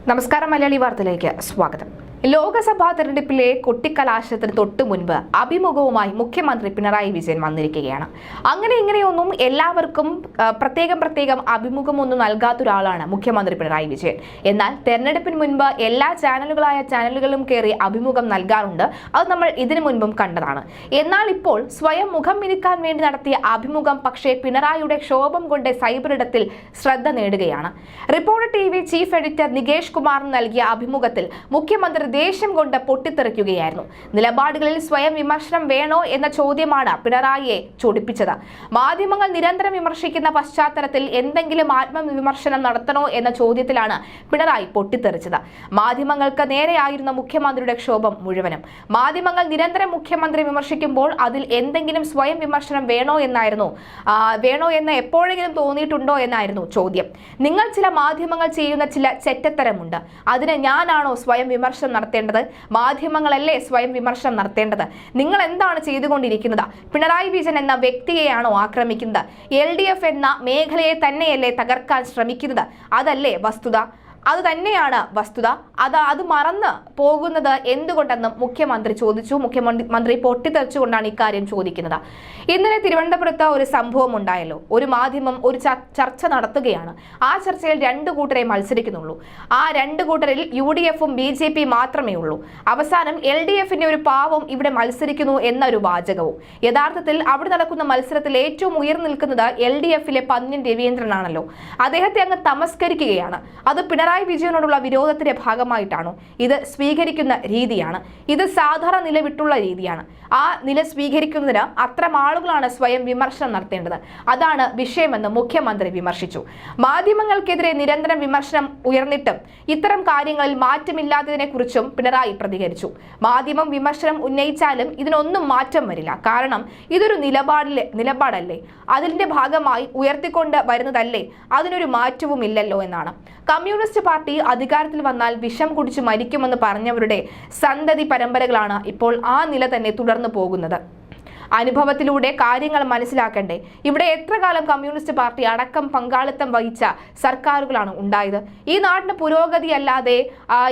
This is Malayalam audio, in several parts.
നമസ്കാരം, മലയാളി വാർത്തയിലേക്ക് സ്വാഗതം. ലോക്സഭാ തെരഞ്ഞെടുപ്പിലെ കൊട്ടിക്കലാശത്തിന് തൊട്ടു മുൻപ് അഭിമുഖവുമായി മുഖ്യമന്ത്രി പിണറായി വിജയൻ വന്നിരിക്കുകയാണ്. അങ്ങനെ ഇങ്ങനെയൊന്നും എല്ലാവർക്കും പ്രത്യേകം അഭിമുഖമൊന്നും നൽകാത്ത ഒരാളാണ് മുഖ്യമന്ത്രി പിണറായി വിജയൻ. എന്നാൽ തെരഞ്ഞെടുപ്പിന് മുൻപ് എല്ലാ ചാനലുകളും കയറി അഭിമുഖം നൽകാറുണ്ട്. അത് നമ്മൾ ഇതിനു മുൻപും കണ്ടതാണ്. എന്നാൽ ഇപ്പോൾ സ്വയം മുഖം മിനുക്കാൻ വേണ്ടി നടത്തിയ അഭിമുഖം പക്ഷേ പിണറായിയുടെ ക്ഷോഭം കൊണ്ട് സൈബറിടത്തിൽ ശ്രദ്ധ നേടുകയാണ്. Reporter TV chief editor Nikesh കുമാറിന് നൽകിയ അഭിമുഖത്തിൽ മുഖ്യമന്ത്രി ദേഷ്യം കൊണ്ട് പൊട്ടിത്തെറിക്കുകയായിരുന്നു. നിലപാടുകളിൽ സ്വയം വിമർശനം വേണോ എന്ന ചോദ്യമാണ് പിണറായിയെ ചൊടിപ്പിച്ചത്. മാധ്യമങ്ങൾ നിരന്തരം വിമർശിക്കുന്ന പശ്ചാത്തലത്തിൽ എന്തെങ്കിലും ആത്മവിമർശനം നടത്തണോ എന്ന ചോദ്യത്തിലാണ് പിണറായി പൊട്ടിത്തെറിച്ചത്. മാധ്യമങ്ങൾക്ക് നേരെയായിരുന്ന മുഖ്യമന്ത്രിയുടെ ക്ഷോഭം മുഴുവനും. മാധ്യമങ്ങൾ നിരന്തരം മുഖ്യമന്ത്രി വിമർശിക്കുമ്പോൾ അതിൽ എന്തെങ്കിലും സ്വയം വിമർശനം വേണോ എന്ന് എപ്പോഴെങ്കിലും തോന്നിയിട്ടുണ്ടോ എന്നായിരുന്നു ചോദ്യം. നിങ്ങൾ ചില മാധ്യമങ്ങൾ ചെയ്യുന്ന ചില ചെറ്റത്തരമുണ്ട്. അതിന് ഞാനാണോ സ്വയം വിമർശനം നടത്തേണ്ടത്? മാധ്യമങ്ങളല്ലേ സ്വയം വിമർശനം നടത്തേണ്ടത്? നിങ്ങൾ എന്താണ് ചെയ്തുകൊണ്ടിരിക്കുന്നത്? പിണറായി വിജയൻ എന്ന വ്യക്തിയെയാണോ ആക്രമിക്കുന്നത്? LDF എന്ന മേഖലയെ തന്നെയല്ലേ തകർക്കാൻ ശ്രമിക്കുന്നത്? അതല്ലേ വസ്തുത? അത് തന്നെയാണ് വസ്തുത. അത് മറന്ന് പോകുന്നത് എന്തുകൊണ്ടെന്നും മുഖ്യമന്ത്രി ചോദിച്ചു. മുഖ്യമന്ത്രി പൊട്ടിത്തെറിച്ചുകൊണ്ടാണ് ഇക്കാര്യം ചോദിക്കുന്നത്. ഇന്നലെ തിരുവനന്തപുരത്ത് ഒരു സംഭവം ഉണ്ടായല്ലോ. ഒരു മാധ്യമം ഒരു ചർച്ച നടത്തുകയാണ്. ആ ചർച്ചയിൽ രണ്ടു കൂട്ടരെ മത്സരിക്കുന്നുള്ളൂ. ആ രണ്ടു കൂട്ടരിൽ UDFും BJP മാത്രമേ ഉള്ളൂ. അവസാനം LDFിന്റെ ഒരു പാവം ഇവിടെ മത്സരിക്കുന്നു എന്നൊരു വാചകവും. യഥാർത്ഥത്തിൽ അവിടെ നടക്കുന്ന മത്സരത്തിൽ ഏറ്റവും ഉയർന്നു നിൽക്കുന്നത് LDFിലെ പന്ന്യൻ രവീന്ദ്രനാണല്ലോ. അദ്ദേഹത്തെ അങ്ങ് തമസ്കരിക്കുകയാണ്. അത് പിണറായി വിജയനോടുള്ള വിരോധത്തിന്റെ ഭാഗമായിട്ടാണോ? ഇത് സ്വീകരിക്കുന്ന രീതിയാണ്. ഇത് സാധാരണ നില വിട്ടുള്ള രീതിയാണ്. ആ നില സ്വീകരിക്കുന്നതിന് അത്തരം ആളുകളാണ് സ്വയം വിമർശനം നടത്തേണ്ടത്. അതാണ് വിഷയമെന്ന് മുഖ്യമന്ത്രി വിമർശിച്ചു. മാധ്യമങ്ങൾക്കെതിരെ നിരന്തരം വിമർശനം ഉയർന്നിട്ടും ഇത്തരം കാര്യങ്ങളിൽ മാറ്റമില്ലാത്തതിനെ കുറിച്ചും പിണറായി പ്രതികരിച്ചു. മാധ്യമം വിമർശനം ഉന്നയിച്ചാലും ഇതിനൊന്നും മാറ്റം വരില്ല. കാരണം ഇതൊരു നിലപാടല്ലേ, അതിന്റെ ഭാഗമായി ഉയർത്തിക്കൊണ്ട് വരുന്നതല്ലേ, അതിനൊരു മാറ്റവും ഇല്ലല്ലോ എന്നാണ്. കമ്മ്യൂണിസ്റ്റ് പാർട്ടി അധികാരത്തിൽ വന്നാൽ വിഷം കുടിച്ച് മരിക്കുമെന്ന് പറഞ്ഞവരുടെ സന്തതി പരമ്പരകളാണ് ഇപ്പോൾ ആ നില തന്നെ തുടർന്നു പോകുന്നത്. അനുഭവത്തിലൂടെ കാര്യങ്ങൾ മനസ്സിലാക്കണ്ടേ? ഇവിടെ എത്ര കാലം കമ്മ്യൂണിസ്റ്റ് പാർട്ടി അടക്കം പങ്കാളിത്തം വഹിച്ച സർക്കാരുകളാണ് ഉണ്ടായത്? ഈ നാടിന് പുരോഗതി അല്ലാതെ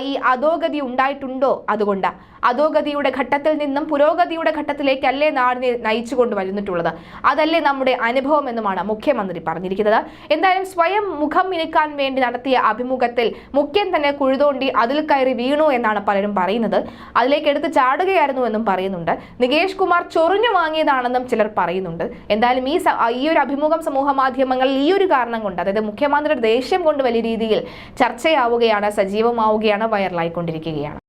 ഈ അധോഗതി ഉണ്ടായിട്ടുണ്ടോ? അതുകൊണ്ട് അധോഗതിയുടെ ഘട്ടത്തിൽ നിന്നും പുരോഗതിയുടെ ഘട്ടത്തിലേക്കല്ലേ നാടിനെ നയിച്ചു കൊണ്ടുവരുന്നിട്ടുള്ളത്? അതല്ലേ നമ്മുടെ അനുഭവം എന്നുമാണ് മുഖ്യമന്ത്രി പറഞ്ഞിരിക്കുന്നത്. എന്തായാലും സ്വയം മുഖം മിനുക്കാൻ വേണ്ടി നടത്തിയ അഭിമുഖത്തിൽ മുഖ്യൻ തന്നെ കുഴുതോണ്ടി അതിൽ കയറി വീണു എന്നാണ് പലരും പറയുന്നത്. അതിലേക്ക് എടുത്ത് ചാടുകയായിരുന്നു എന്നും പറയുന്നുണ്ട്. നികേഷ് കുമാർ ചൊറിഞ്ഞു വാങ്ങിയതാണെന്നും ചിലർ പറയുന്നുണ്ട്. എന്തായാലും ഈ ഒരു അഭിമുഖം സമൂഹ മാധ്യമങ്ങളിൽ ഈ ഒരു കാരണം കൊണ്ട്, അതായത് മുഖ്യമന്ത്രിയുടെ ദേഷ്യം കൊണ്ട് വലിയ രീതിയിൽ ചർച്ചയാവുകയാണ്, സജീവമാവുകയാണ്, വൈറലായിക്കൊണ്ടിരിക്കുകയാണ്.